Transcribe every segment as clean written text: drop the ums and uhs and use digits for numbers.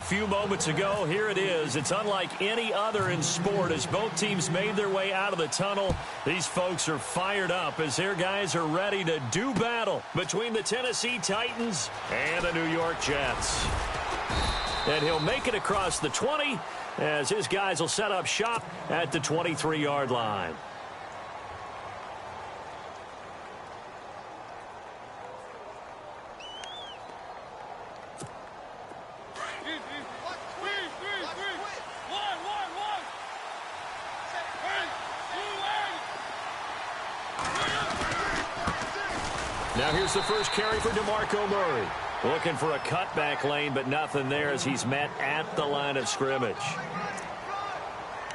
few moments ago. Here it is. It's unlike any other in sport as both teams made their way out of the tunnel. These folks are fired up as their guys are ready to do battle between the Tennessee Titans and the New York Jets. And he'll make it across the 20 as his guys will set up shop at the 23-yard line. Now here's the first carry for DeMarco Murray. Looking for a cutback lane, but nothing there as he's met at the line of scrimmage.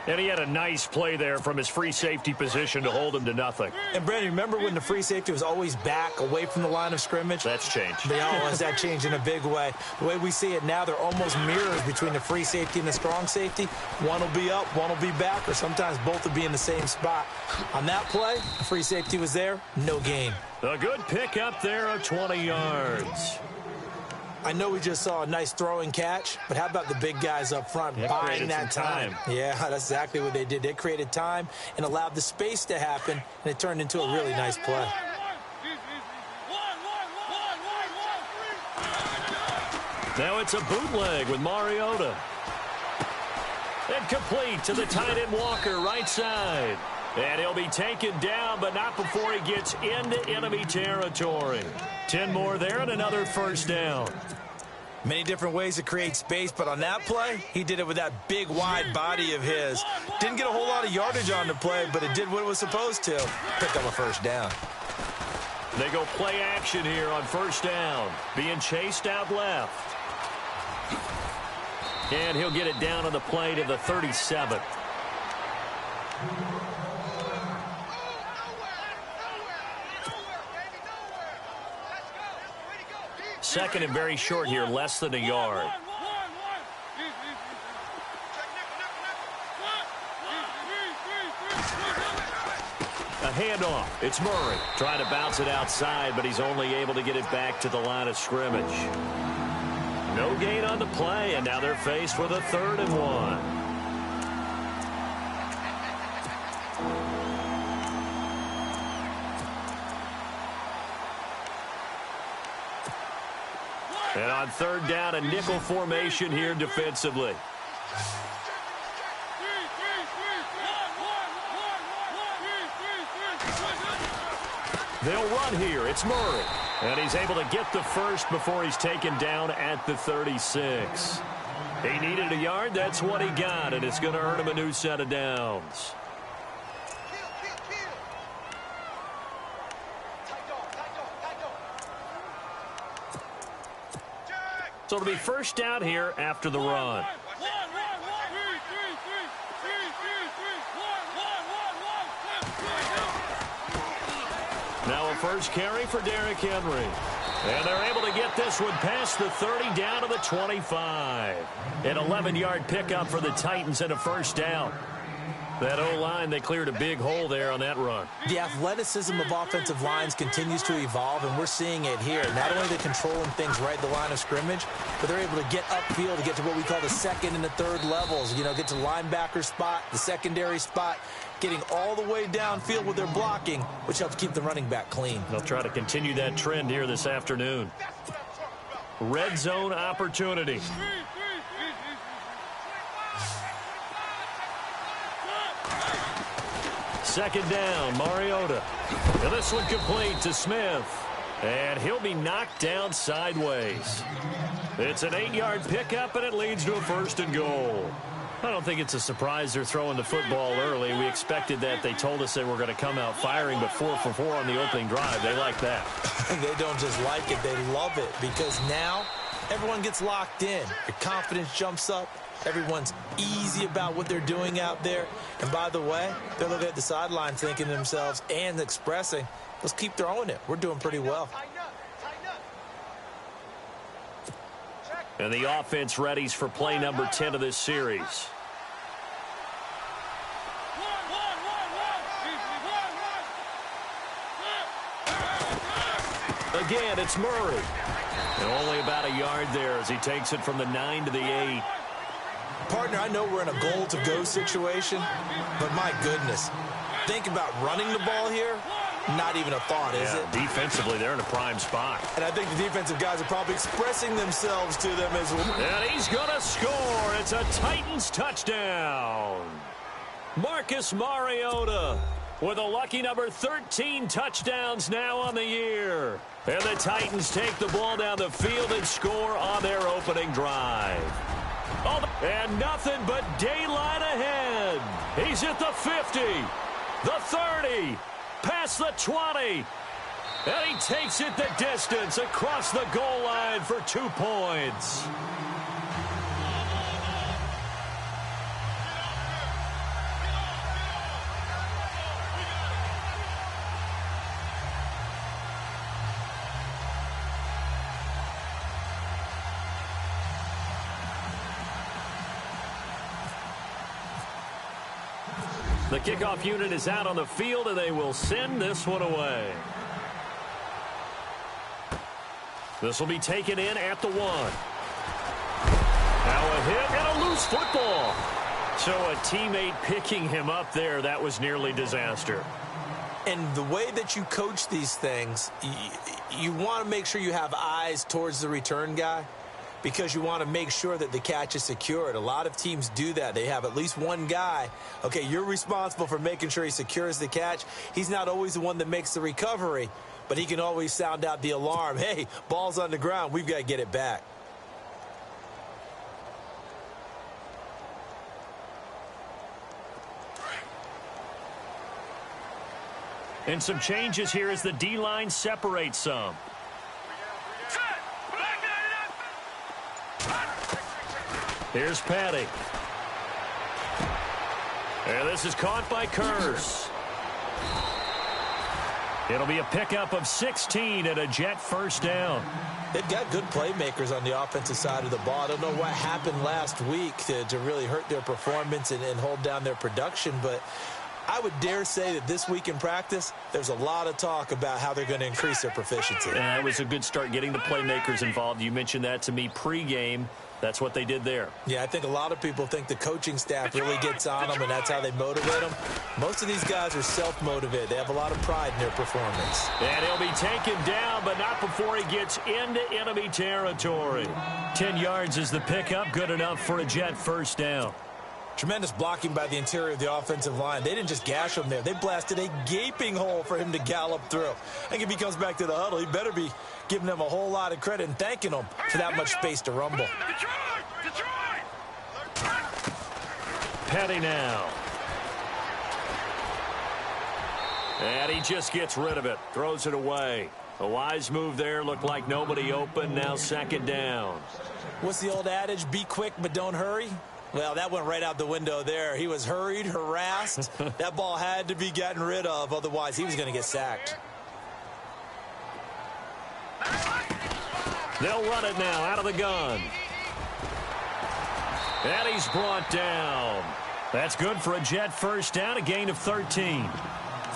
And he had a nice play there from his free safety position to hold him to nothing. And, Brandon, remember when the free safety was always back away from the line of scrimmage? That's changed. They always that changed in a big way. The way we see it now, they're almost mirrors between the free safety and the strong safety. One will be up, one will be back, or sometimes both will be in the same spot. On that play, the free safety was there, no gain. A good pick up there of 20 yards. I know we just saw a nice throwing catch, but how about the big guys up front buying that time? Yeah, that's exactly what they did. They created time and allowed the space to happen, and it turned into a really nice play. Now it's a bootleg with Mariota. And complete to the tight end Walker, right side. And he'll be taken down, but not before he gets into enemy territory. 10 more there and another first down. Many different ways to create space, but on that play, he did it with that big, wide body of his. Didn't get a whole lot of yardage on the play, but it did what it was supposed to. Picked up a first down. They go play action here on first down. Being chased out left. And he'll get it down on the play to the 37. Second and very short here, less than a yard. A handoff. It's Murray trying to bounce it outside, but he's only able to get it back to the line of scrimmage. No gain on the play, and now they're faced with a 3rd and 1. And on 3rd down, a nickel formation here defensively. They'll run here. It's Murray. And he's able to get the first before he's taken down at the 36. He needed a yard. That's what he got, and it's going to earn him a new set of downs. So it'll be first down here after the run. Now a first carry for Derrick Henry. And they're able to get this one past the 30 down to the 25. An 11-yard pickup for the Titans and a first down. That O-line, they cleared a big hole there on that run. The athleticism of offensive lines continues to evolve, and we're seeing it here. Not only are they controlling things right at the line of scrimmage, but they're able to get upfield to get to what we call the 2nd and the 3rd levels. You know, get to the linebacker spot, the secondary spot, getting all the way downfield with their blocking, which helps keep the running back clean. They'll try to continue that trend here this afternoon. Red zone opportunity. Second down, Mariota. And this one complete to Smith. And he'll be knocked down sideways. It's an 8-yard pickup, and it leads to a 1st and goal. I don't think it's a surprise they're throwing the football early. We expected that. They told us they were going to come out firing, but 4 for 4 on the opening drive. They like that. They don't just like it. They love it because now everyone gets locked in. Your confidence jumps up. Everyone's easy about what they're doing out there. And by the way, they're looking at the sideline thinking to themselves and expressing, let's keep throwing it. We're doing pretty well. And the offense readies for play number 10 of this series. Again, it's Murray. And only about a yard there as he takes it from the 9 to the 8. Partner, I know we're in a goal-to-go situation, but my goodness, think about running the ball here. Not even a thought, is it? Defensively, they're in a prime spot. And I think the defensive guys are probably expressing themselves to them as well. And he's going to score. It's a Titans touchdown. Marcus Mariota with a lucky number 13 touchdowns now on the year. And the Titans take the ball down the field and score on their opening drive. Oh, and nothing but daylight ahead. He's at the 50, the 30, past the 20. And he takes it the distance across the goal line for 2 points. The kickoff unit is out on the field, and they will send this one away. This will be taken in at the 1. Now a hit and a loose football. So a teammate picking him up there, that was nearly disaster. And the way that you coach these things, you want to make sure you have eyes towards the return guy, because you want to make sure that the catch is secured. A lot of teams do that. They have at least one guy. Okay, you're responsible for making sure he secures the catch. He's not always the one that makes the recovery, but he can always sound out the alarm. Hey, ball's on the ground. We've got to get it back. And some changes here as the D-line separates some. Here's Patty. And this is caught by Kurz. It'll be a pickup of 16 and a Jet first down. They've got good playmakers on the offensive side of the ball. I don't know what happened last week to really hurt their performance and hold down their production, but I would dare say that this week in practice, there's a lot of talk about how they're going to increase their proficiency. Yeah, it was a good start getting the playmakers involved. You mentioned that to me pregame. That's what they did there. Yeah, I think a lot of people think the coaching staff really gets on them, and that's how they motivate them. Most of these guys are self-motivated. They have a lot of pride in their performance. And he'll be taken down, but not before he gets into enemy territory. 10 yards is the pickup, good enough for a Jet first down. Tremendous blocking by the interior of the offensive line. They didn't just gash him there. They blasted a gaping hole for him to gallop through. I think if he comes back to the huddle, he better be giving them a whole lot of credit and thanking them for that much space to rumble. Petty now. And he just gets rid of it. Throws it away. A wise move there. Looked like nobody open. Now second down. What's the old adage? Be quick, but don't hurry. Well, that went right out the window there. He was hurried, harassed. That ball had to be gotten rid of. Otherwise, he was going to get sacked. They'll run it now out of the gun. And he's brought down. That's good for a Jet first down, a gain of 13.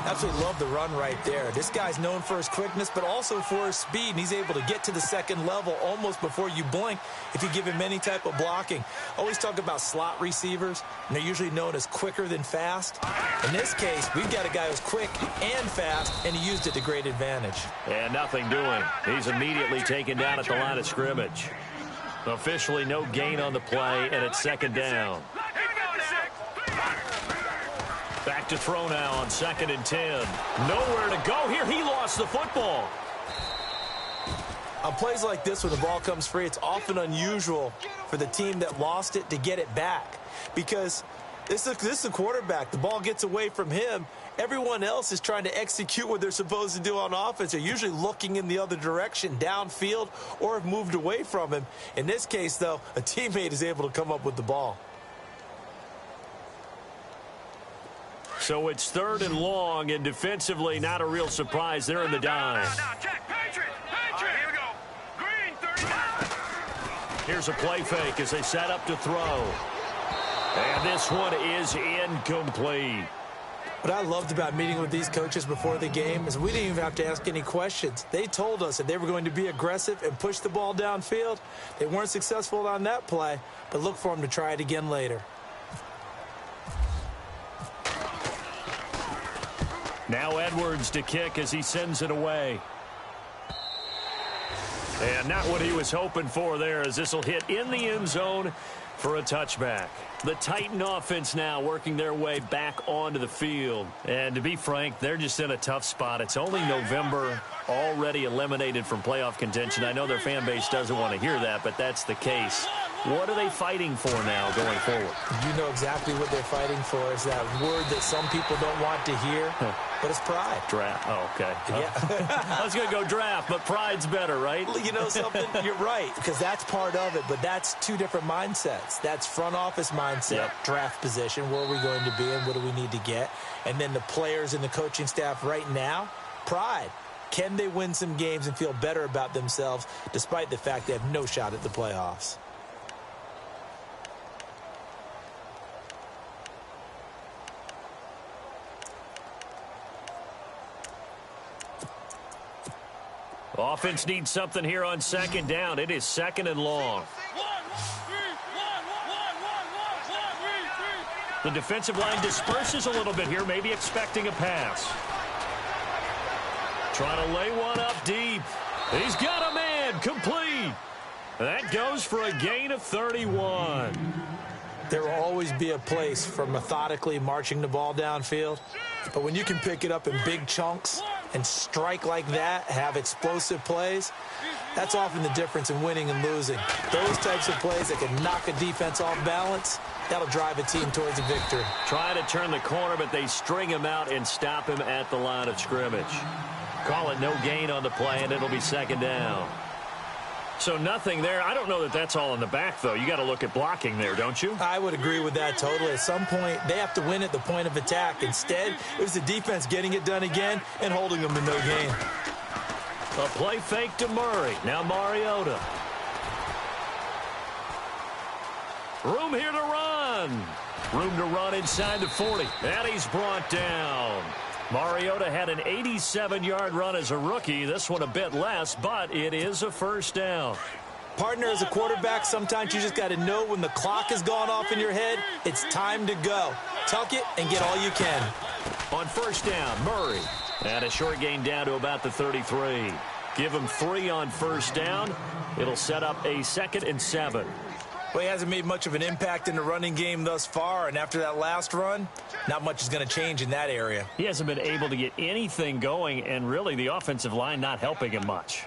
Absolutely love the run right there. This guy's known for his quickness, but also for his speed, and he's able to get to the second level almost before you blink if you give him any type of blocking. Always talk about slot receivers, and they're usually known as quicker than fast. In this case, we've got a guy who's quick and fast, and he used it to great advantage. And nothing doing. He's immediately taken down at the line of scrimmage. Officially no gain on the play, and it's second down. Back to throw now on 2nd and 10. Nowhere to go here. He lost the football. On plays like this, when the ball comes free, it's often unusual for the team that lost it to get it back. Because this is a quarterback. The ball gets away from him. Everyone else is trying to execute what they're supposed to do on offense. They're usually looking in the other direction, downfield, or have moved away from him. In this case, though, a teammate is able to come up with the ball. So it's 3rd and long, and defensively, not a real surprise. They're in the dime. Here's a play fake as they set up to throw. And this one is incomplete. What I loved about meeting with these coaches before the game is we didn't even have to ask any questions. They told us that they were going to be aggressive and push the ball downfield. They weren't successful on that play, but look for them to try it again later. Now Edwards to kick as he sends it away. And not what he was hoping for there, as this will hit in the end zone for a touchback. The Titan offense now working their way back onto the field. And to be frank, they're just in a tough spot. It's only November, already eliminated from playoff contention. I know their fan base doesn't want to hear that, but that's the case. What are they fighting for now going forward? You know exactly what they're fighting for. Is that word that some people don't want to hear, but it's pride. Draft. Oh, okay. Yeah. I was going to go draft, but pride's better, right? You know something? You're right, because that's part of it, but that's two different mindsets. That's front office mindset, draft position, where are we going to be and what do we need to get? And then the players and the coaching staff right now, pride. Can they win some games and feel better about themselves despite the fact they have no shot at the playoffs? Offense needs something here on second down. It is second and long. The defensive line disperses a little bit here, maybe expecting a pass. Trying to lay one up deep. He's got a man, complete. That goes for a gain of 31. There will always be a place for methodically marching the ball downfield, but when you can pick it up in big chunks and strike like that, have explosive plays, that's often the difference in winning and losing. Those types of plays that can knock a defense off balance, that'll drive a team towards a victory. Trying to turn the corner, but they string him out and stop him at the line of scrimmage. Call it no gain on the play, and it'll be second down. So nothing there. I don't know that that's all in the back, though. You got to look at blocking there, don't you? I would agree with that totally. At some point, they have to win at the point of attack. Instead, it was the defense getting it done again and holding them to no gain. A play fake to Murray. Now Mariota. Room here to run. Room to run inside the 40. And he's brought down. Mariota had an 87-yard run as a rookie. This one a bit less, but it is a first down. Partner, as a quarterback, sometimes you just got to know when the clock has gone off in your head, it's time to go. Tuck it and get all you can. On first down, Murray. And a short gain down to about the 33. Give him 3 on first down. It'll set up a 2nd and 7. Well, he hasn't made much of an impact in the running game thus far, and after that last run, not much is going to change in that area. He hasn't been able to get anything going, and really the offensive line not helping him much.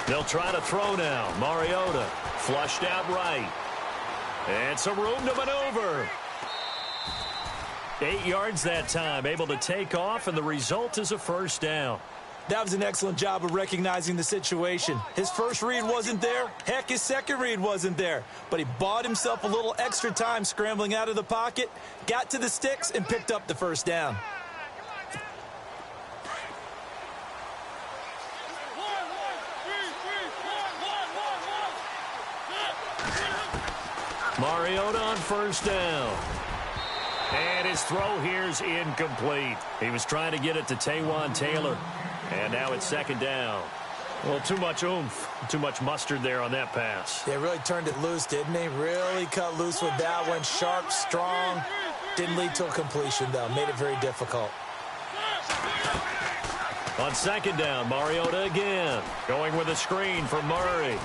They'll try to throw now. Mariota flushed out right. And some room to maneuver. 8 yards that time, able to take off, and the result is a first down. That was an excellent job of recognizing the situation. His first read wasn't there. Heck, his second read wasn't there. But he bought himself a little extra time scrambling out of the pocket, got to the sticks, and picked up the first down. Mariota on first down. And his throw here's incomplete. He was trying to get it to Taywan Taylor. And now it's second down. Well, too much oomph, too much mustard there on that pass. They really turned it loose, didn't they? Really cut loose with that one. Sharp, strong. Didn't lead to a completion, though. Made it very difficult. On second down, Mariota again. Going with a screen for Murray.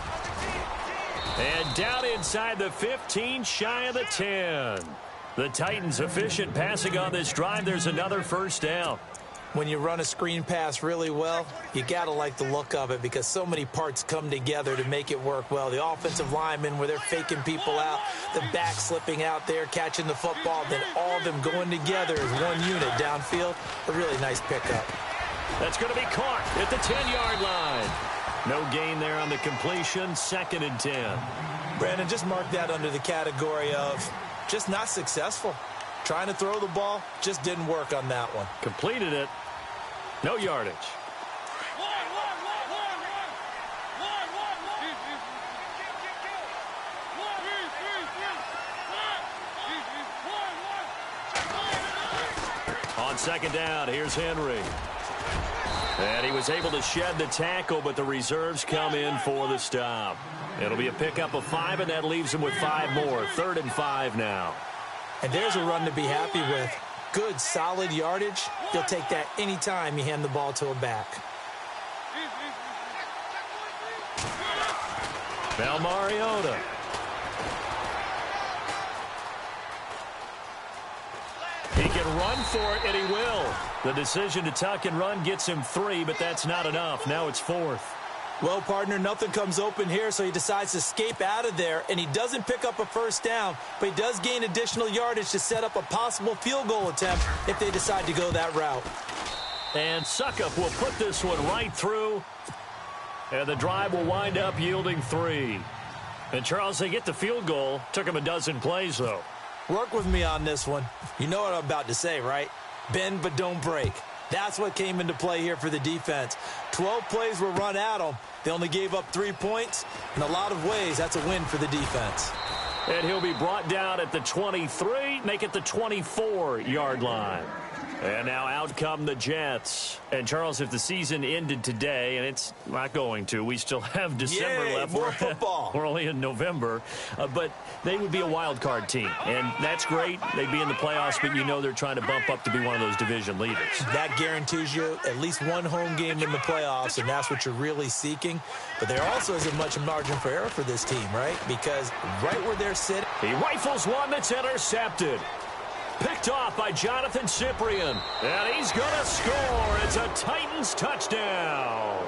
And down inside the 15, shy of the 10. The Titans efficient passing on this drive. There's another first down. When you run a screen pass really well, you got to like the look of it because so many parts come together to make it work well. The offensive linemen, where they're faking people out, the back slipping out there, catching the football, then all of them going together as one unit downfield. A really nice pickup. That's going to be caught at the 10-yard line. No gain there on the completion, 2nd and 10. Brandon, just mark that under the category of just not successful. Trying to throw the ball, just didn't work on that one. Completed it. No yardage. On second down, here's Henry. And he was able to shed the tackle, but the reserves come in for the stop. It'll be a pickup of 5, and that leaves him with 5 more. 3rd and 5 now. And there's a run to be happy with. Good, solid yardage. You'll take that anytime you hand the ball to a back. Now Mariota. He can run for it, and he will. The decision to tuck and run gets him 3, but that's not enough. Now it's 4th. Well, partner, nothing comes open here, so he decides to escape out of there, and he doesn't pick up a first down, but he does gain additional yardage to set up a possible field goal attempt if they decide to go that route. And Suckup will put this one right through, and the drive will wind up yielding 3. And, Charles, they get the field goal. Took him a dozen plays, though. Work with me on this one. You know what I'm about to say, right? Bend but don't break. That's what came into play here for the defense. 12 plays were run at them. They only gave up 3 points. In a lot of ways, that's a win for the defense. And he'll be brought down at the 23, make it the 24-yard line. And now out come the Jets. And, Charles, if the season ended today, and it's not going to, we still have December left. More football. We're only in November. But they would be a wild card team. And that's great. They'd be in the playoffs, but you know they're trying to bump up to be one of those division leaders. That guarantees you at least one home game in the playoffs, and that's what you're really seeking. But there also isn't much margin for error for this team, right? Because right where they're sitting, he rifles one that's intercepted. Picked off by Jonathan Cyprien. And he's going to score. It's a Titans touchdown.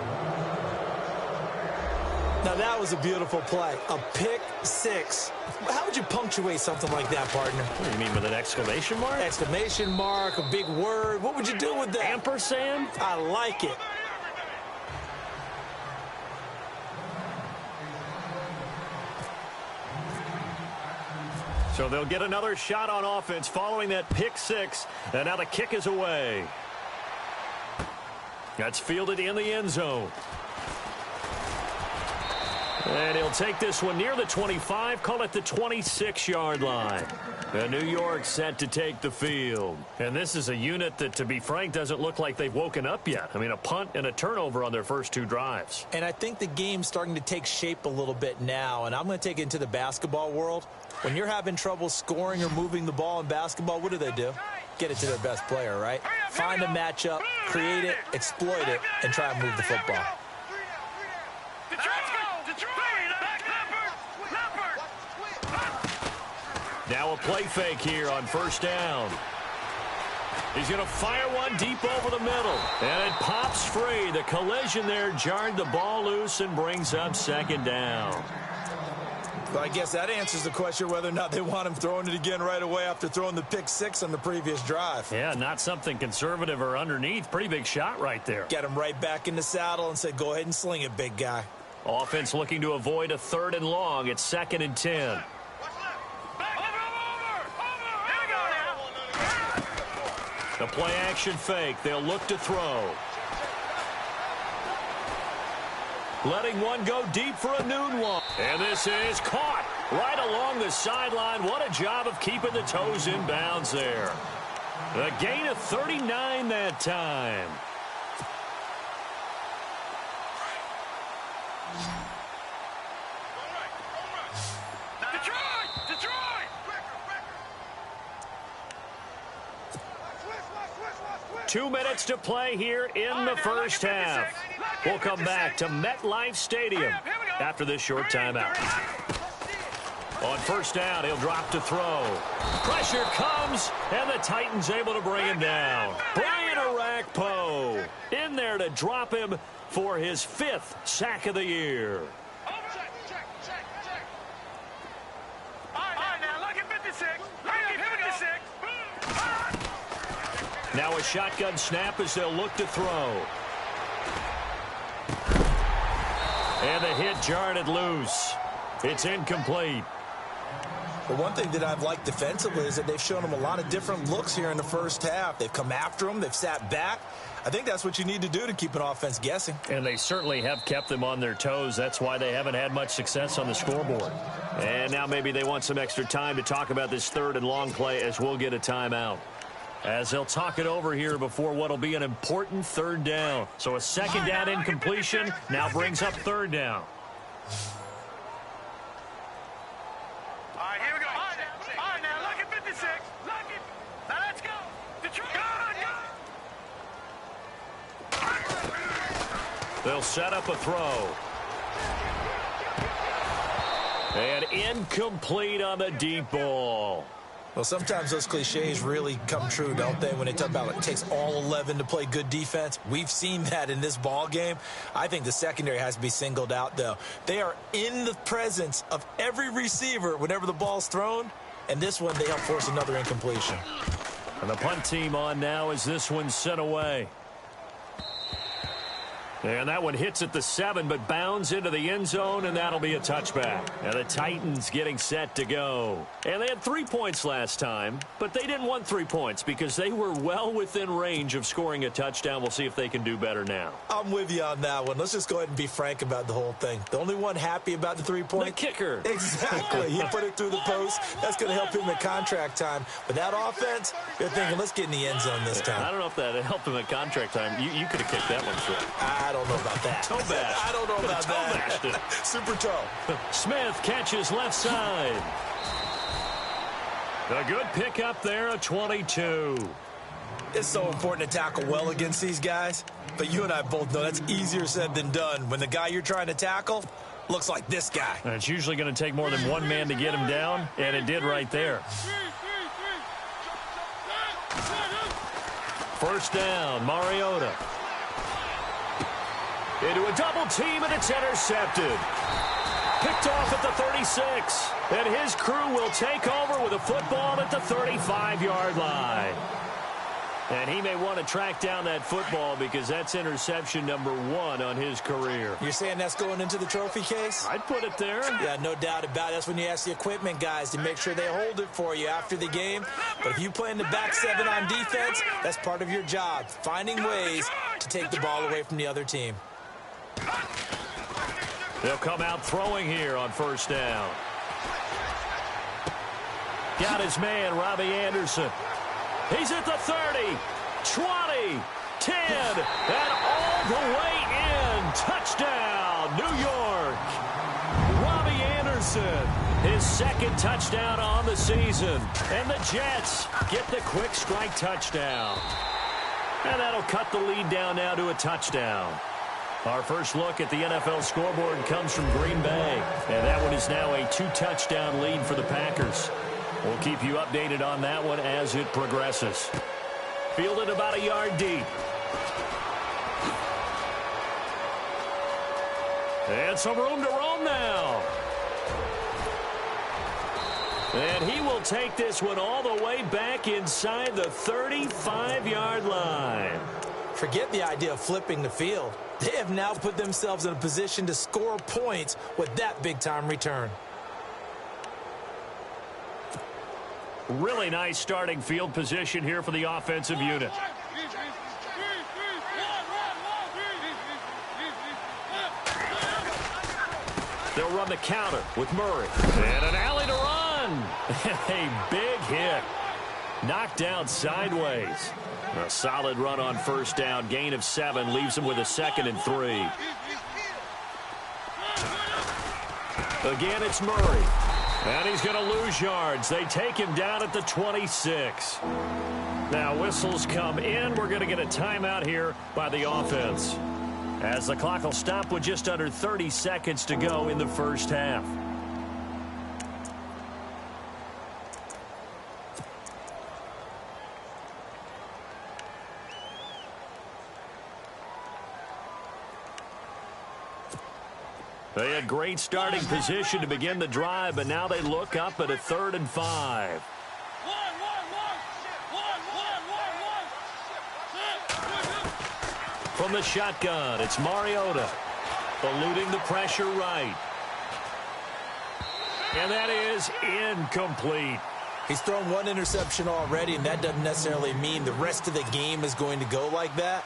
Now, that was a beautiful play. A pick 6. How would you punctuate something like that, partner? What do you mean, with an exclamation mark? Exclamation mark, a big word. What would you do with that? Ampersand? I like it. So they'll get another shot on offense following that pick 6. And now the kick is away. That's fielded in the end zone. And he'll take this one near the 25, call it the 26-yard line. And New York set to take the field. And this is a unit that, to be frank, doesn't look like they've woken up yet. I mean, a punt and a turnover on their first 2 drives. And I think the game's starting to take shape a little bit now. And I'm going to take it into the basketball world. When you're having trouble scoring or moving the ball in basketball, what do? Get it to their best player, right? Find a matchup, create it, exploit it, and try and move the football. Now a play fake here on first down. He's going to fire one deep over the middle. And it pops free. The collision there jarred the ball loose and brings up second down. Well, I guess that answers the question whether or not they want him throwing it again right away after throwing the pick 6 on the previous drive. Yeah, not something conservative or underneath. Pretty big shot right there. Get him right back in the saddle and say, go ahead and sling it, big guy. Offense looking to avoid a 3rd and long. It's 2nd and 10. The play action fake. They'll look to throw. Letting one go deep for a noon one. And this is caught right along the sideline. What a job of keeping the toes in bounds there. A gain of 39 that time. Detroit! 2 minutes to play here in the first half. We'll come back to MetLife Stadium after this short timeout. On first down, he'll drop to throw. Pressure comes, and the Titans able to bring him down. Brian Orakpo in there to drop him for his 5th sack of the year. Now a shotgun snap as they'll look to throw. And the hit jarred it loose. It's incomplete. But one thing that I've liked defensively is that they've shown them a lot of different looks here in the first half. They've come after them. They've sat back. I think that's what you need to do to keep an offense guessing. And they certainly have kept them on their toes. That's why they haven't had much success on the scoreboard. And now maybe they want some extra time to talk about this third and long play as we'll get a timeout. As they'll talk it over here before what will be an important third down. So a second down incompletion now brings up third down. They'll set up a throw. And incomplete on the deep ball. Well, sometimes those cliches really come true, don't they, when they talk about it takes all 11 to play good defense. We've seen that in this ball game. I think the secondary has to be singled out, though. They are in the presence of every receiver whenever the ball's thrown, and this one they help force another incompletion. And the punt team on now as this one's sent away. And that one hits at the 7, but bounds into the end zone, and that'll be a touchback. And the Titans getting set to go. And they had 3 points last time, but they didn't want 3 points because they were well within range of scoring a touchdown. We'll see if they can do better now. I'm with you on that one. Let's just go ahead and be frank about the whole thing. The only one happy about the 3 points? The kicker. Exactly. He put it through the post. That's going to help him in contract time. But that offense, you're thinking, let's get in the end zone this time. I don't know if that helped him at contract time. You could have kicked that one through. I don't know about that. Toe bash. I don't know about that. Toe bashed it. Super toe. Smith catches left side. A good pickup there at 22. It's so important to tackle well against these guys. But you and I both know that's easier said than done when the guy you're trying to tackle looks like this guy. And it's usually going to take more than one man to get him down, and it did right there. First down, Mariota. Into a double team, and it's intercepted. Picked off at the 36. And his crew will take over with a football at the 35-yard line. And he may want to track down that football because that's interception number 1 on his career. You're saying that's going into the trophy case? I'd put it there. Yeah, no doubt about it. That's when you ask the equipment guys to make sure they hold it for you after the game. But if you play in the back 7 on defense, that's part of your job, finding ways to take the ball away from the other team. They'll come out throwing here on first down. Got his man, Robbie Anderson. He's at the 30, 20, 10, and all the way in. Touchdown, New York. Robbie Anderson, his second touchdown on the season. And the Jets get the quick strike touchdown. And that'll cut the lead down now to a touchdown. Our first look at the NFL scoreboard comes from Green Bay. And that one is now a 2-touchdown lead for the Packers. We'll keep you updated on that one as it progresses. Fielded about a yard deep. And some room to roam now. And he will take this one all the way back inside the 35-yard line. Forget the idea of flipping the field. They have now put themselves in a position to score points with that big-time return. Really nice starting field position here for the offensive unit. They'll run the counter with Murray. And an alley to run. A big hit. Knocked down sideways. A solid run on first down. Gain of 7 leaves him with a 2nd and 3. Again, it's Murray. And he's going to lose yards. They take him down at the 26. Now whistles come in. We're going to get a timeout here by the offense, as the clock will stop with just under 30 seconds to go in the first half. They had great starting position to begin the drive, but now they look up at a 3rd and 5. From the shotgun, it's Mariota. Eluding the pressure right. And that is incomplete. He's thrown one interception already, and that doesn't necessarily mean the rest of the game is going to go like that.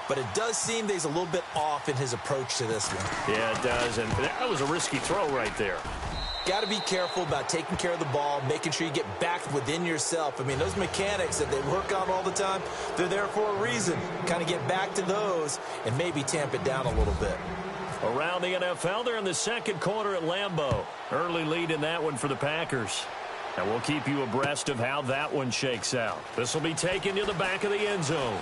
But it does seem that he's a little bit off in his approach to this one. Yeah, it does, and that was a risky throw right there. Got to be careful about taking care of the ball, making sure you get back within yourself. I mean, those mechanics that they work on all the time, they're there for a reason. Kind of get back to those and maybe tamp it down a little bit. Around the NFL, they're in the second quarter at Lambeau. Early lead in that one for the Packers. And we'll keep you abreast of how that one shakes out. This will be taken to the back of the end zone.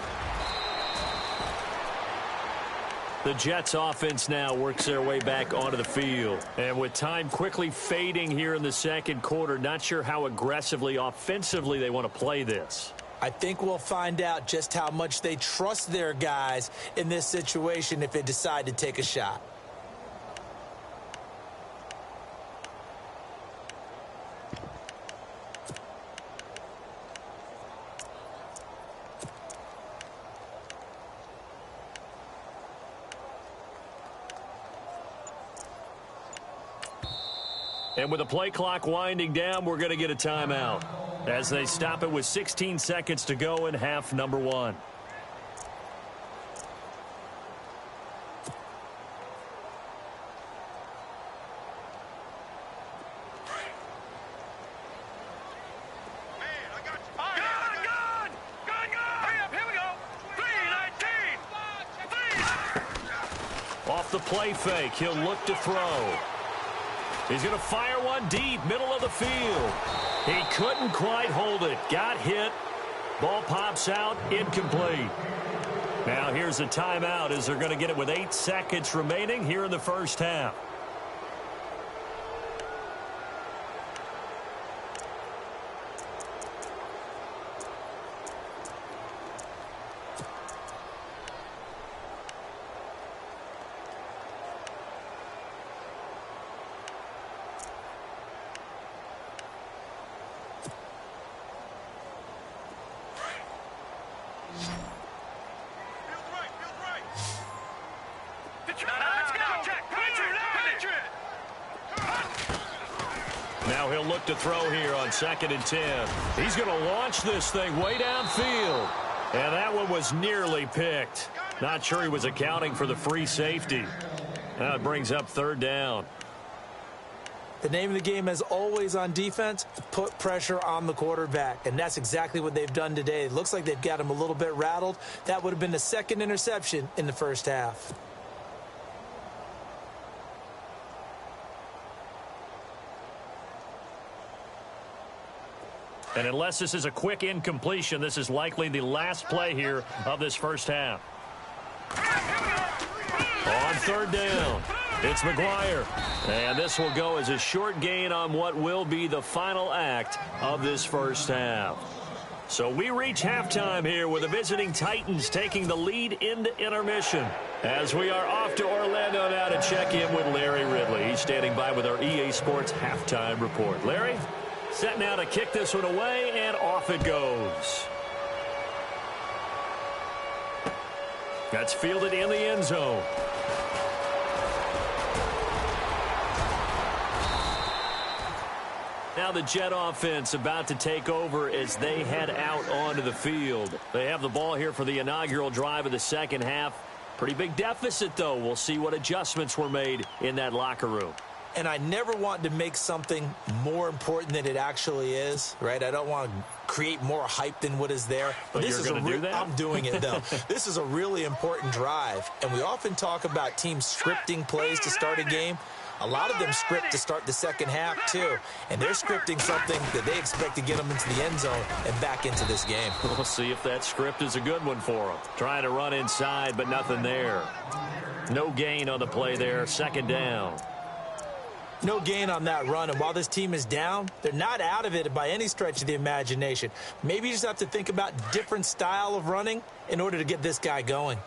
The Jets offense now works their way back onto the field. And with time quickly fading here in the second quarter, not sure how aggressively, offensively they want to play this. I think we'll find out just how much they trust their guys in this situation if they decide to take a shot. And with the play clock winding down, we're going to get a timeout as they stop it with 16 seconds to go in half number one. Off the play fake, he'll look to throw. He's going to fire one deep, middle of the field. He couldn't quite hold it. Got hit. Ball pops out, incomplete. Now here's a timeout as they're going to get it with 8 seconds remaining here in the first half. Now he'll look to throw here on 2nd and 10. He's going to launch this thing way downfield. And that one was nearly picked. Not sure he was accounting for the free safety. Now it brings up 3rd down. The name of the game, as always on defense, put pressure on the quarterback. And that's exactly what they've done today. It looks like they've got him a little bit rattled. That would have been the 2nd interception in the first half. And unless this is a quick incompletion, this is likely the last play here of this first half. On 3rd down, it's McGuire. And this will go as a short gain on what will be the final act of this first half. So we reach halftime here with the visiting Titans taking the lead into intermission. As we are off to Orlando now to check in with Larry Ridley. He's standing by with our EA Sports halftime report. Larry? Set now to kick this one away, and off it goes. That's fielded in the end zone. Now the Jet offense about to take over as they head out onto the field. They have the ball here for the inaugural drive of the second half. Pretty big deficit, though. We'll see what adjustments were made in that locker room. And I never want to make something more important than it actually is, right? I don't want to create more hype than what is there. But this is going to do that? I'm doing it, though. This is a really important drive. And we often talk about teams scripting plays to start a game. A lot of them script to start the second half, too. And they're scripting something that they expect to get them into the end zone and back into this game. We'll see if that script is a good one for them. Trying to run inside, but nothing there. No gain on the play there. 2nd down. No gain on that run, and while this team is down, they're not out of it by any stretch of the imagination. Maybe you just have to think about different style of running in order to get this guy going.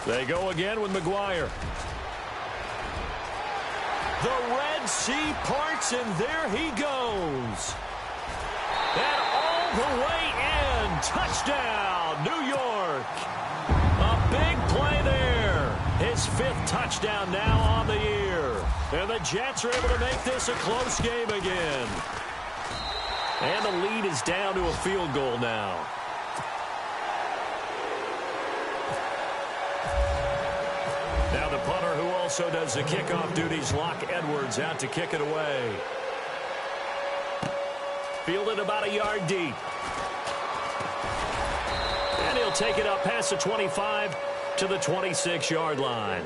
They go again with McGuire. The Red Sea parts, and there he goes. And all the way in. Touchdown, New York. A big play there. 5th touchdown now on the year. And the Jets are able to make this a close game again. And the lead is down to a field goal now. Now the punter, who also does the kickoff duties, Locke Edwards, out to kick it away. Fielded about a yard deep. And he'll take it up past the 25 to the 26-yard line.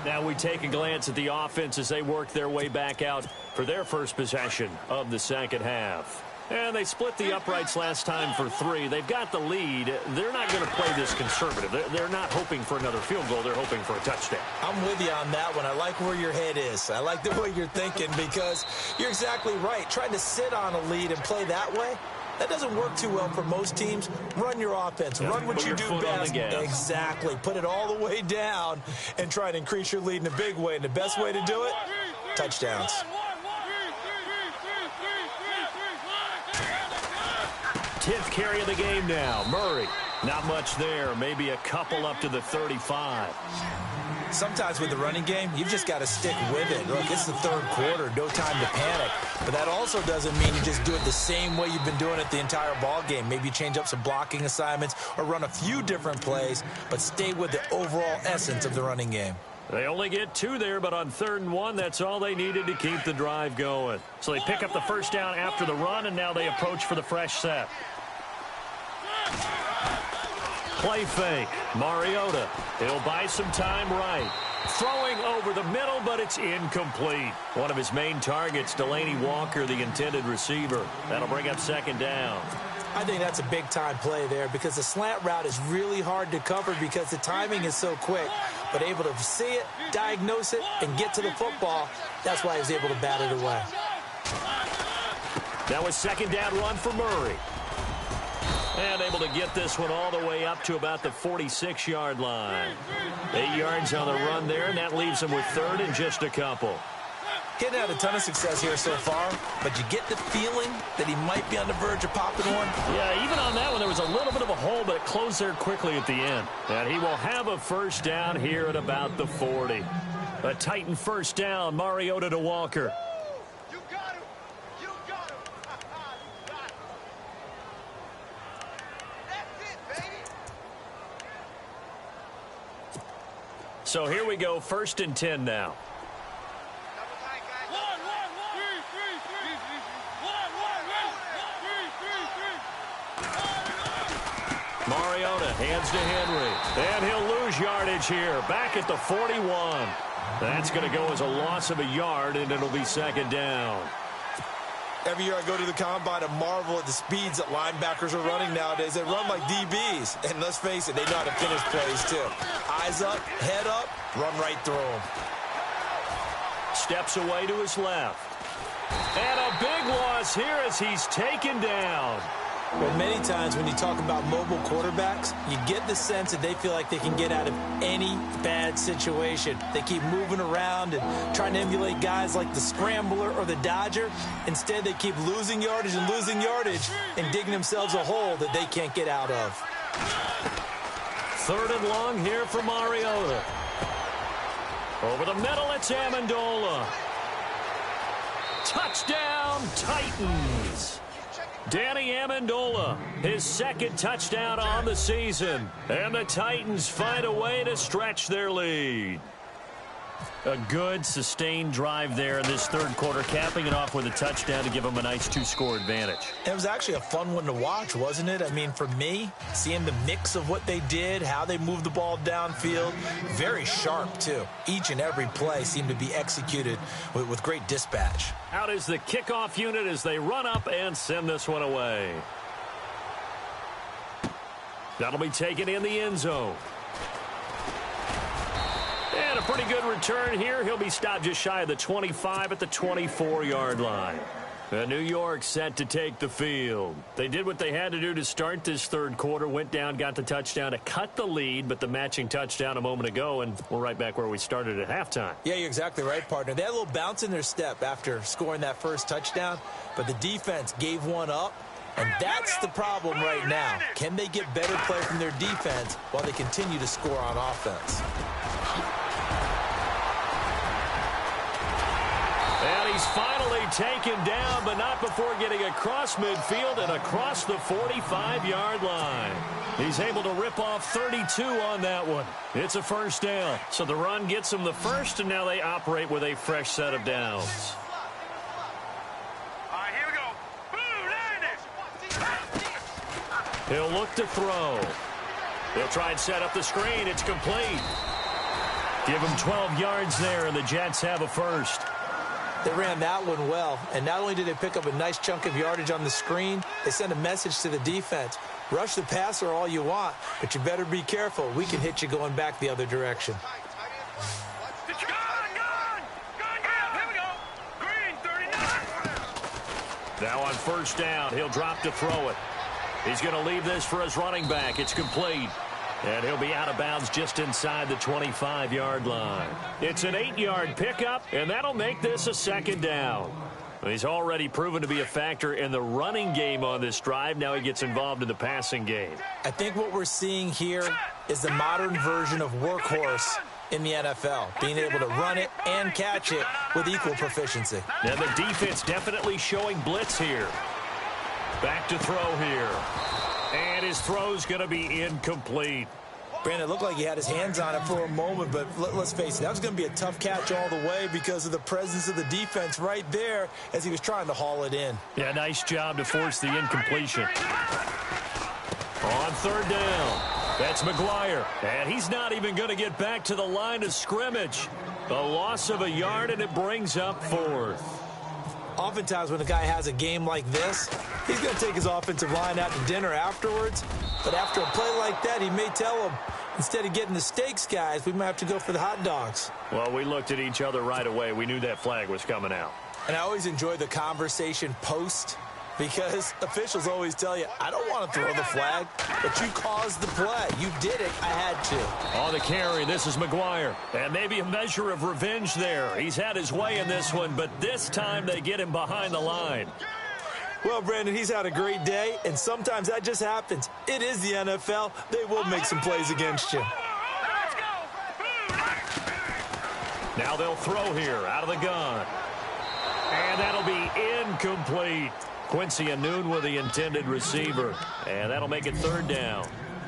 Now we take a glance at the offense as they work their way back out for their first possession of the second half. And they split the uprights last time for 3. They've got the lead. They're not going to play this conservative. They're not hoping for another field goal. They're hoping for a touchdown. I'm with you on that one. I like where your head is. I like the way you're thinking because you're exactly right. Trying to sit on a lead and play that way, that doesn't work too well for most teams. Run your offense. Run what you do best. Exactly. Put it all the way down and try to increase your lead in a big way. And the best way to do it, touchdowns. 10th carry of the game now. Murray, not much there. Maybe a couple up to the 35. Sometimes with the running game, you've just got to stick with it. Look, it's the third quarter. No time to panic. But that also doesn't mean you just do it the same way you've been doing it the entire ball game. Maybe change up some blocking assignments or run a few different plays, but stay with the overall essence of the running game. They only get 2 there, but on 3rd and 1, that's all they needed to keep the drive going. So they pick up the first down after the run, and now they approach for the fresh set. Play fake. Mariota. He'll buy some time right. Throwing over the middle, but it's incomplete. One of his main targets, Delaney Walker, the intended receiver. That'll bring up 2nd down. I think that's a big-time play there because the slant route is really hard to cover because the timing is so quick. But able to see it, diagnose it, and get to the football, that's why he was able to bat it away. That was 2nd down run for Murray. And able to get this one all the way up to about the 46-yard line. 8 yards on the run there, and that leaves him with 3rd and just a couple. Getting had a ton of success here so far, but you get the feeling that he might be on the verge of popping one. Yeah, even on that one, there was a little bit of a hole, but it closed there quickly at the end. And he will have a first down here at about the 40. A Titan first down, Mariota to Walker. You got him. You got him. You got him. That's it, baby. So here we go, 1st and 10 now. Mariota hands to Henry, and he'll lose yardage here, back at the 41. That's going to go as a loss of a yard, and it'll be 2nd down. Every year I go to the combine and marvel at the speeds that linebackers are running nowadays. They run like DBs, and let's face it, they know how to finish plays too. Eyes up, head up, run right through them. Steps away to his left. And a big loss here as he's taken down. Well, many times when you talk about mobile quarterbacks, you get the sense that they feel like they can get out of any bad situation. They keep moving around and trying to emulate guys like the Scrambler or the Dodger. Instead, they keep losing yardage and digging themselves a hole that they can't get out of. 3rd and long here for Mariota. Over the middle, it's Amendola. Touchdown, Titans. Danny Amendola, his 2nd touchdown on the season. And the Titans find a way to stretch their lead. A good, sustained drive there in this 3rd quarter, capping it off with a touchdown to give them a nice 2-score advantage. It was actually a fun one to watch, wasn't it? I mean, for me, seeing the mix of what they did, how they moved the ball downfield, very sharp, too. Each and every play seemed to be executed with great dispatch. Out is the kickoff unit as they run up and send this one away. That'll be taken in the end zone. And a pretty good return here. He'll be stopped just shy of the 25 at the 24-yard line. New York set to take the field. They did what they had to do to start this 3rd quarter, went down, got the touchdown to cut the lead, but the matching touchdown a moment ago, and we're right back where we started at halftime. Yeah, you're exactly right, partner. They had a little bounce in their step after scoring that first touchdown, but the defense gave one up, and that's the problem right now. Can they get better play from their defense while they continue to score on offense? He's finally taken down, but not before getting across midfield and across the 45-yard line. He's able to rip off 32 on that one. It's a first down. So the run gets them the first, and now they operate with a fresh set of downs. All right, here we go. Boom, there it is. He'll look to throw. He'll try and set up the screen. It's complete. Give him 12 yards there, and the Jets have a first. They ran that one well, and not only did they pick up a nice chunk of yardage on the screen, they sent a message to the defense. Rush the passer all you want, but you better be careful. We can hit you going back the other direction. Now on first down, he'll drop to throw it. He's going to leave this for his running back. It's complete. And he'll be out of bounds just inside the 25-yard line. It's an 8-yard pickup, and that'll make this a second down. He's already proven to be a factor in the running game on this drive. Now he gets involved in the passing game. I think what we're seeing here is the modern version of workhorse in the NFL, being able to run it and catch it with equal proficiency. And the defense definitely showing blitz here. Back to throw here. And his throw's going to be incomplete. Brandon, it looked like he had his hands on it for a moment, but let's face it, that was going to be a tough catch all the way because of the presence of the defense right there as he was trying to haul it in. Yeah, nice job to force the incompletion. On third down, that's McGuire. And he's not even going to get back to the line of scrimmage. A loss of a yard, and it brings up fourth. Oftentimes when a guy has a game like this, he's going to take his offensive line out to dinner afterwards. But after a play like that, he may tell them, instead of getting the steaks, guys, we might have to go for the hot dogs. Well, we looked at each other right away. We knew that flag was coming out. And I always enjoy the conversation post because officials always tell you, I don't want to throw the flag, but you caused the play. You did it. I had to. On the carry, this is McGuire. And maybe a measure of revenge there. He's had his way in this one, but this time they get him behind the line. Well, Brandon, he's had a great day, and sometimes that just happens. It is the NFL. They will make some plays against you. Now they'll throw here out of the gun. And that'll be incomplete. Quincy Anoon with the intended receiver. And that'll make it third down.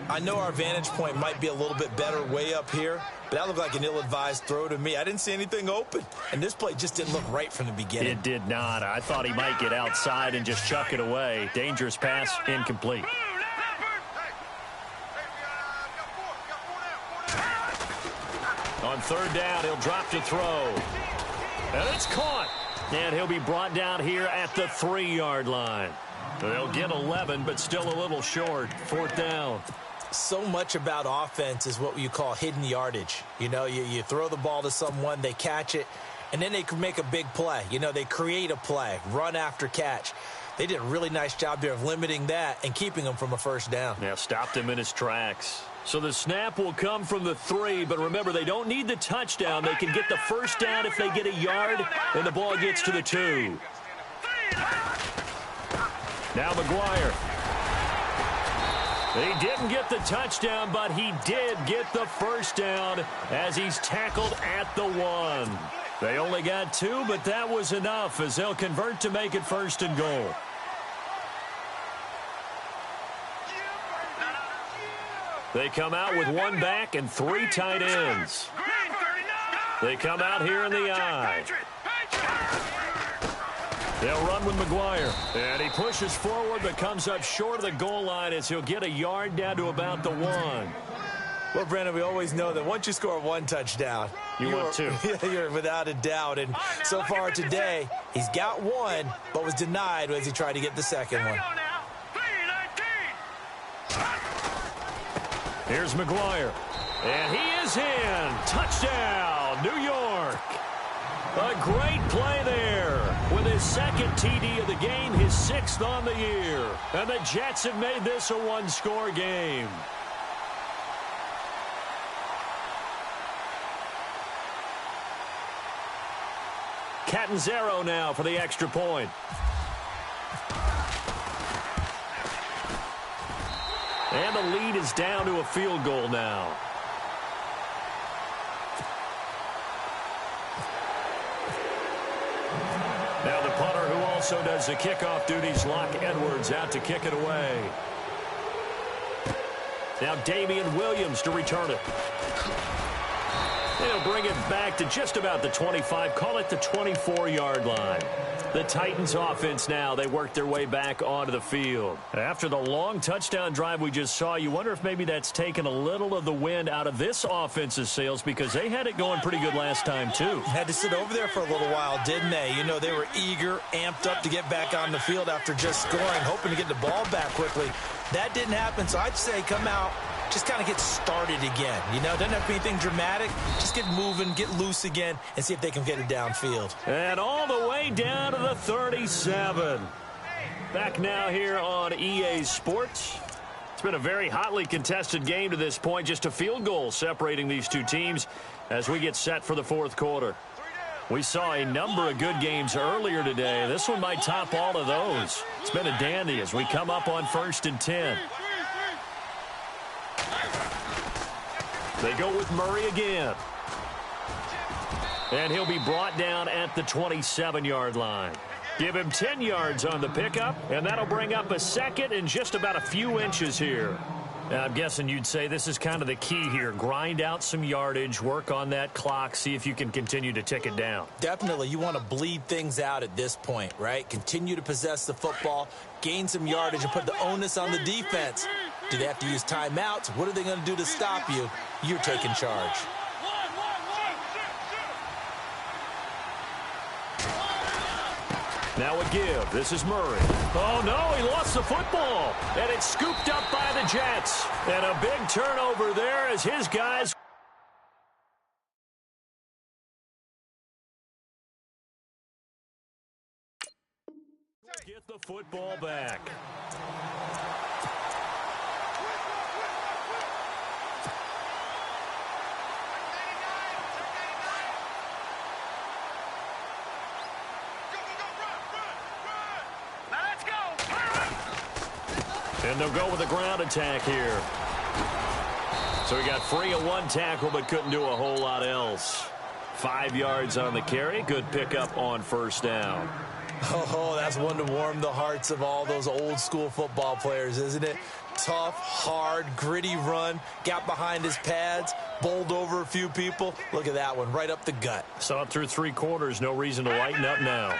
I know our vantage point might be a little bit better way up here, but that looked like an ill-advised throw to me. I didn't see anything open, and this play just didn't look right from the beginning. It did not. I thought he might get outside and just chuck it away. Dangerous pass, incomplete. On third down, he'll drop to throw. And it's caught. And he'll be brought down here at the 3-yard line. They'll get 11, but still a little short. Fourth down. So much about offense is what you call hidden yardage. You know, you throw the ball to someone, they catch it, and then they can make a big play. You know, they create a play, run after catch. They did a really nice job there of limiting that and keeping him from a first down. Yeah, stopped him in his tracks. So the snap will come from the 3, but remember, they don't need the touchdown. They can get the first down if they get a yard, and the ball gets to the 2. Now McGuire. He didn't get the touchdown, but he did get the first down as he's tackled at the 1. They only got 2, but that was enough as they'll convert to make it first and goal. They come out with 1 back and 3 tight ends. They come out here in the I. They'll run with McGuire. And he pushes forward but comes up short of the goal line as he'll get a yard down to about the 1. Well, Brandon, we always know that once you score 1 touchdown, you want 2. You're without a doubt. And so far today, he's got 1, but was denied as he tried to get the second one. Here's McGuire. And he is in. Touchdown, New York. A great play there with his second TD of the game, his 6th on the year. And the Jets have made this a 1-score game. Catanzaro now for the extra point. And the lead is down to a field goal now. Now the punter who also does the kickoff duties, Locke Edwards, out to kick it away. Now Damian Williams to return it. They'll bring it back to just about the 25, call it the 24-yard line. The Titans offense now, they work their way back onto the field. After the long touchdown drive we just saw, you wonder if maybe that's taken a little of the wind out of this offense's sails because they had it going pretty good last time too. Had to sit over there for a little while, didn't they? You know, they were eager, amped up to get back on the field after just scoring, hoping to get the ball back quickly. That didn't happen, so I'd say come out, just kind of get started again. You know, doesn't have to be anything dramatic. Just get moving, get loose again, and see if they can get it downfield. And all the way down to the 37. Back now here on EA Sports. It's been a very hotly contested game to this point. Just a field goal separating these two teams as we get set for the fourth quarter. We saw a number of good games earlier today. This one might top all of those. It's been a dandy as we come up on 1st and 10. They go with Murray again. And he'll be brought down at the 27-yard line. Give him 10 yards on the pickup, and that'll bring up a second and just about a few inches here. Now, I'm guessing you'd say this is kind of the key here. Grind out some yardage, work on that clock, see if you can continue to tick it down. Definitely. You want to bleed things out at this point, right? Continue to possess the football, gain some yardage, and put the onus on the defense. Do they have to use timeouts? What are they going to do to stop you? You're taking charge. Now a give. This is Murray. Oh, no, he lost the football. And it's scooped up by the Jets. And a big turnover there as his guys get the football back. And they'll go with a ground attack here. So he got free of one tackle but couldn't do a whole lot else. 5 yards on the carry. Good pickup on first down. Oh, that's one to warm the hearts of all those old school football players, isn't it? Tough, hard, gritty run. Got behind his pads, bowled over a few people. Look at that one, right up the gut. Saw it through 3 quarters. No reason to lighten up now.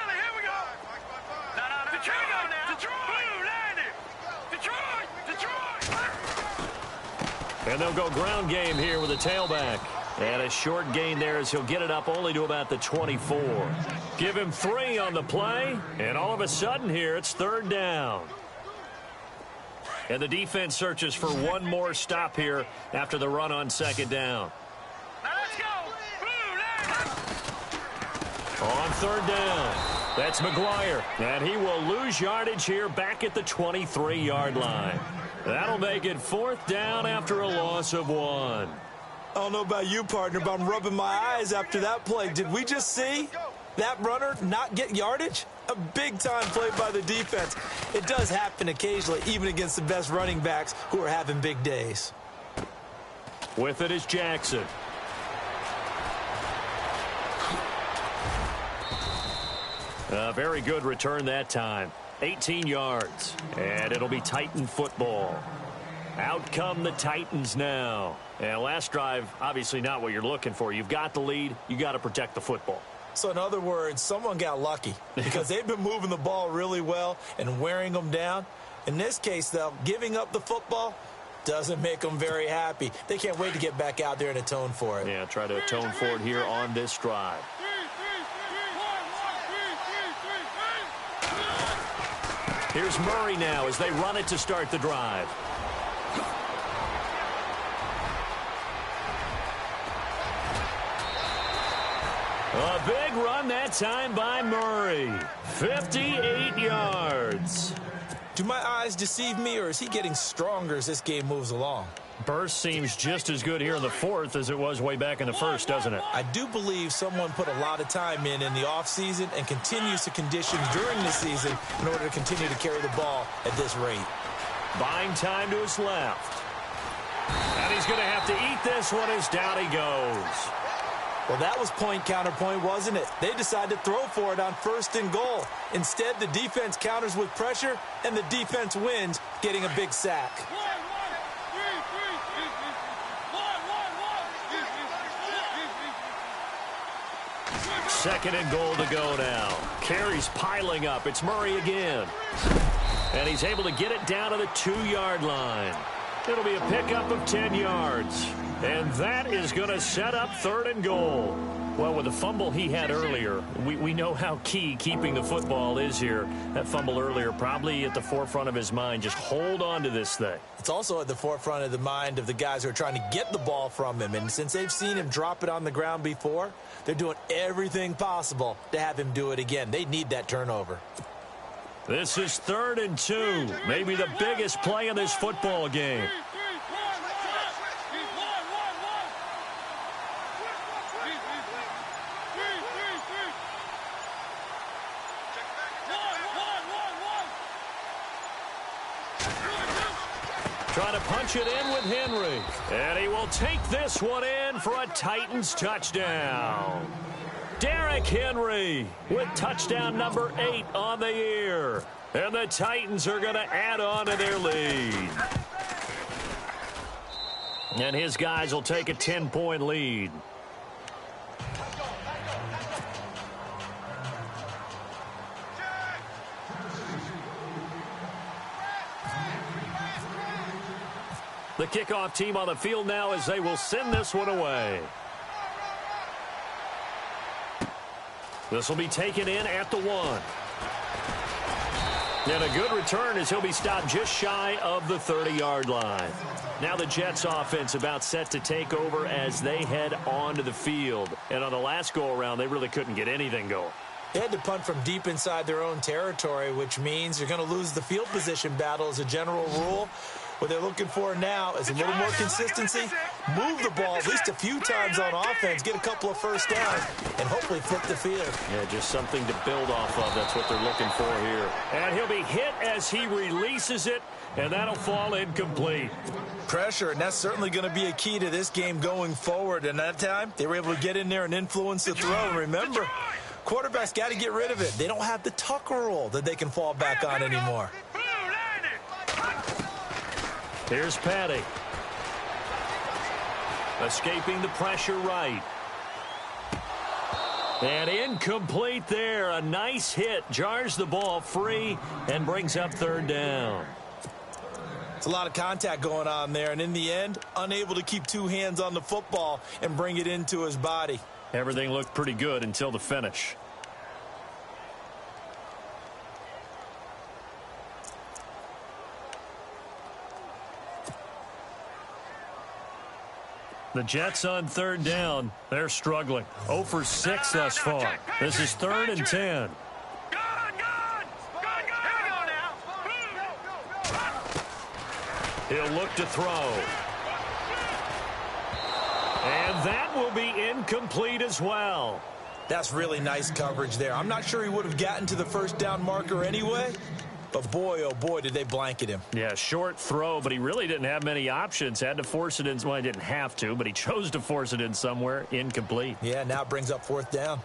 And they'll go ground game here with a tailback. And a short gain there as he'll get it up only to about the 24. Give him 3 on the play. And all of a sudden here, it's 3rd down. And the defense searches for one more stop here after the run on 2nd down. On 3rd down, that's McGuire. And he will lose yardage here back at the 23-yard line. That'll make it 4th down after a loss of 1. I don't know about you, partner, but I'm rubbing my eyes after that play. Did we just see that runner not get yardage? A big-time play by the defense. It does happen occasionally, even against the best running backs who are having big days. With it is Jackson. A very good return that time. 18 yards. And it'll be Titan football. Out come the Titans now. And last drive, obviously not what you're looking for. You've got the lead. You got to protect the football. So in other words, someone got lucky because they've been moving the ball really well and wearing them down. In this case, though, giving up the football doesn't make them very happy. They can't wait to get back out there and atone for it. Yeah, try to atone for it here on this drive. Here's Murray now as they run it to start the drive. A big run that time by Murray. 58 yards. Do my eyes deceive me, or is he getting stronger as this game moves along? Burst seems just as good here in the 4th as it was way back in the 1st, doesn't it? I do believe someone put a lot of time in the offseason and continues to condition during the season in order to continue to carry the ball at this rate. Buying time to his left. And he's going to have to eat this one as down he goes. Well, that was point counterpoint, wasn't it? They decided to throw for it on 1st and goal. Instead, the defense counters with pressure, and the defense wins, getting a big sack. 2nd and goal to go now. Carries piling up. It's Murray again. And he's able to get it down to the 2-yard line. It'll be a pickup of 10 yards. And that is going to set up 3rd and goal. Well, with the fumble he had earlier, we know how key keeping the football is here. That fumble earlier probably at the forefront of his mind. Just hold on to this thing. It's also at the forefront of the mind of the guys who are trying to get the ball from him. And since they've seen him drop it on the ground before, they're doing everything possible to have him do it again. They need that turnover. This is 3rd and 2. Maybe the biggest play in this football game. Trying to punch it in with Henry. And he will take this one in for a Titans touchdown. Derrick Henry with touchdown number 8 on the year. And the Titans are going to add on to their lead. And his guys will take a 10-point lead. The kickoff team on the field now as they will send this one away. This will be taken in at the 1. And a good return as he'll be stopped just shy of the 30-yard line. Now the Jets offense about set to take over as they head onto the field. And on the last go-around, they really couldn't get anything going. They had to punt from deep inside their own territory, which means you're going to lose the field position battle as a general rule. What they're looking for now is a little more consistency, move the ball at least a few times on offense, get a couple of first downs, and hopefully flip the field. Yeah, just something to build off of. That's what they're looking for here. And he'll be hit as he releases it, and that'll fall incomplete. Pressure, and that's certainly going to be a key to this game going forward. And that time, they were able to get in there and influence the throw. And remember, quarterbacks got to get rid of it. They don't have the Tucker rule that they can fall back on anymore. Here's Patty. Escaping the pressure right. And incomplete there. A nice hit. Jars the ball free and brings up 3rd down. It's a lot of contact going on there. And in the end, unable to keep 2 hands on the football and bring it into his body. Everything looked pretty good until the finish. The Jets on 3rd down. They're struggling. 0 for 6 thus far. This is 3rd and 10. He'll look to throw. And that will be incomplete as well. That's really nice coverage there. I'm not sure he would have gotten to the 1st down marker anyway. But boy, oh boy, did they blanket him. Yeah, short throw, but he really didn't have many options. Had to force it in. Well, he didn't have to, but he chose to force it in somewhere. Incomplete. Yeah, now it brings up 4th down.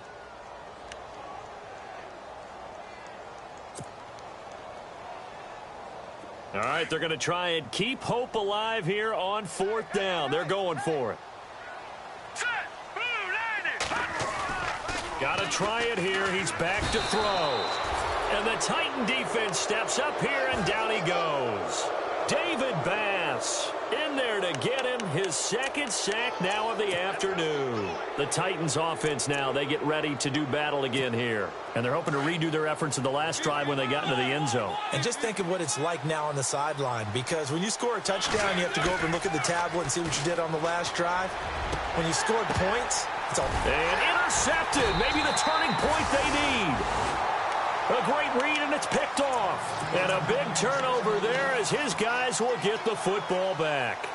All right, they're going to try and keep hope alive here on 4th down. They're going for it. Got to try it here. He's back to throw. And the Titan defense steps up here, and down he goes. David Bass in there to get him his 2nd sack now of the afternoon. The Titans offense now, they get ready to do battle again here. And they're hoping to redo their efforts in the last drive when they got into the end zone. And just think of what it's like now on the sideline, because when you score a touchdown, you have to go over and look at the tablet and see what you did on the last drive. When you scored points, it's all... And intercepted. Maybe the turning point they need. A great read, and it's picked off. And a big turnover there as his guys will get the football back.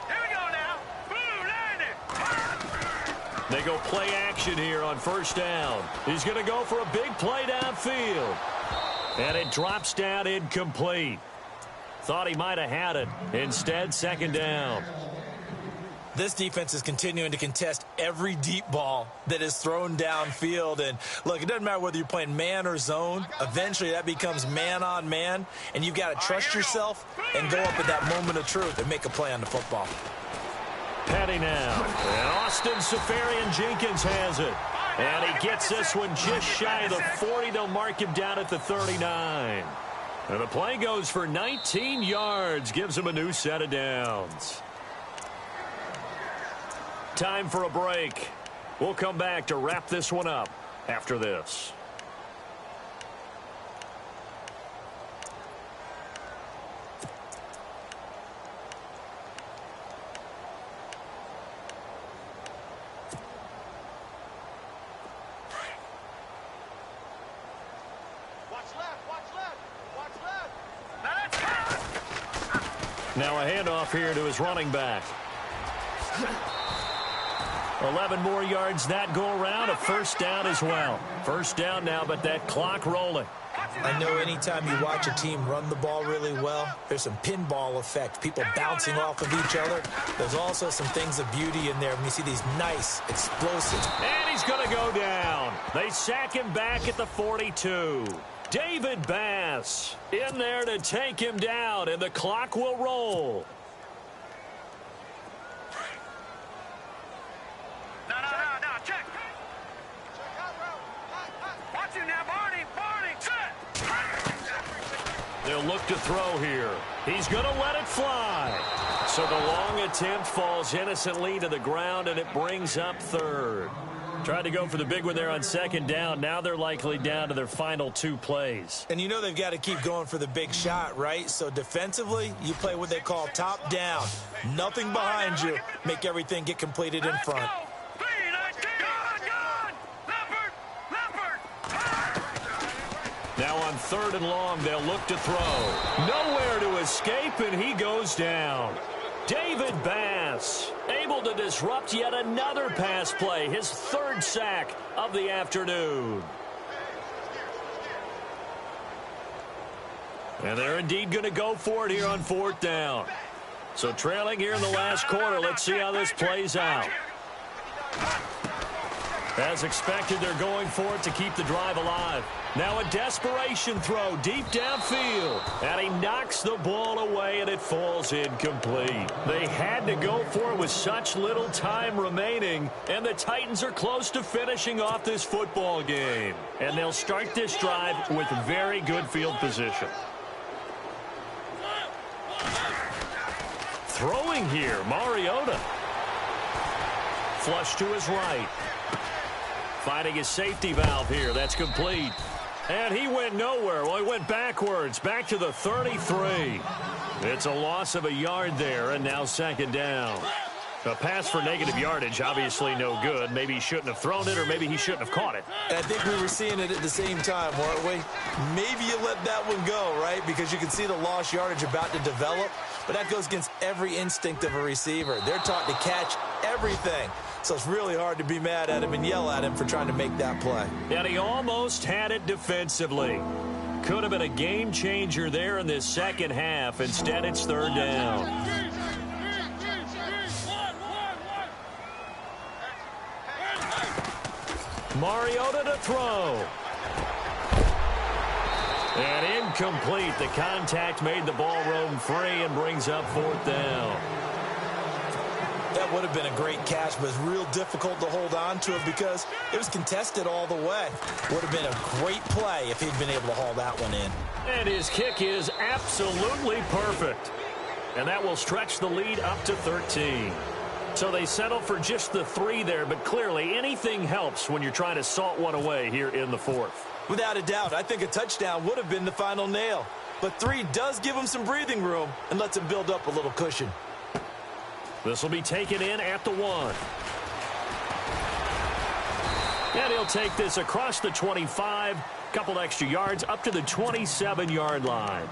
Here we go now. They go play action here on 1st down. He's going to go for a big play downfield. And it drops down incomplete. Thought he might have had it. Instead, second down. This defense is continuing to contest every deep ball that is thrown downfield. And, look, it doesn't matter whether you're playing man or zone. Eventually, that becomes man-on-man. And you've got to trust yourself and go up at that moment of truth and make a play on the football. Petty now. And Austin Safarian-Jenkins has it. And he gets this one just shy of the 40. They'll mark him down at the 39. And the play goes for 19 yards. Gives him a new set of downs. Time for a break. We'll come back to wrap this one up after this. Now a handoff here to his running back. 11 more yards that go around. A first down as well. First down now, but that clock rolling. I know anytime you watch a team run the ball really well, there's some pinball effect, people bouncing off of each other. There's also some things of beauty in there when you see these nice, explosive. And he's going to go down. They sack him back at the 42. David Bass in there to take him down, and the clock will roll. No, check. Watch him now, Barney, set. They'll look to throw here. He's going to let it fly. So the long attempt falls innocently to the ground, and it brings up third. Tried to go for the big one there on second down. Now they're likely down to their final two plays. And you know they've got to keep going for the big shot, right? So defensively, you play what they call top down. Nothing behind you. Make everything get completed in front. Now on third and long, they'll look to throw. Nowhere to escape, and he goes down. David Bass able to disrupt yet another pass play, his third sack of the afternoon. And they're indeed going to go for it here on fourth down. So trailing here in the last quarter, let's see how this plays out. As expected, they're going for it to keep the drive alive. Now a desperation throw deep downfield. And he knocks the ball away, and it falls incomplete. They had to go for it with such little time remaining. And the Titans are close to finishing off this football game. And they'll start this drive with very good field position. Throwing here, Mariota. Flush to his right. Finding his safety valve here. That's complete. And he went nowhere. Well, he went backwards. Back to the 33. It's a loss of a yard there, and now second down. A pass for negative yardage, obviously no good. Maybe he shouldn't have thrown it, or maybe he shouldn't have caught it. I think we were seeing it at the same time, weren't we? Maybe you let that one go, right? Because you can see the lost yardage about to develop. But that goes against every instinct of a receiver. They're taught to catch everything. So it's really hard to be mad at him and yell at him for trying to make that play. And he almost had it defensively. Could have been a game changer there in this second half. Instead, it's third down. Mariota to throw. And incomplete. The contact made the ball roam free and brings up fourth down. That would have been a great catch, but it's real difficult to hold on to it because it was contested all the way. Would have been a great play if he'd been able to haul that one in. And his kick is absolutely perfect. And that will stretch the lead up to 13. So they settle for just the 3 there, but clearly anything helps when you're trying to salt one away here in the fourth. Without a doubt, I think a touchdown would have been the final nail. But 3 does give him some breathing room and lets him build up a little cushion. This will be taken in at the 1. And he'll take this across the 25, couple extra yards up to the 27-yard line.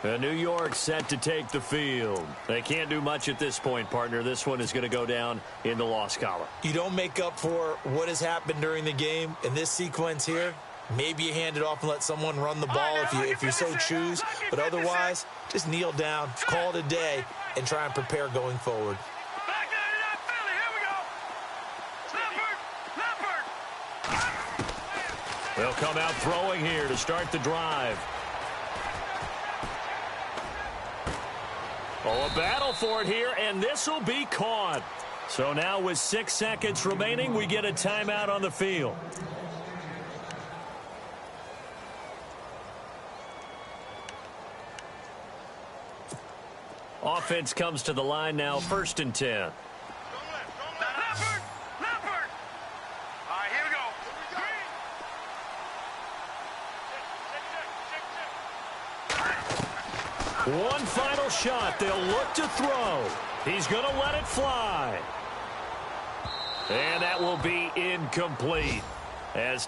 And New York set to take the field. They can't do much at this point, partner. This one is going to go down in the loss column. You don't make up for what has happened during the game in this sequence here. Maybe you hand it off and let someone run the ball if you so choose. But otherwise, just kneel down, call it a day, and try and prepare going forward. They'll come out throwing here to start the drive. Oh, a battle for it here, and this will be caught. So now with 6 seconds remaining, we get a timeout on the field. Offense comes to the line now, 1st and 10. One final shot. They'll look to throw. He's going to let it fly. And that will be incomplete. As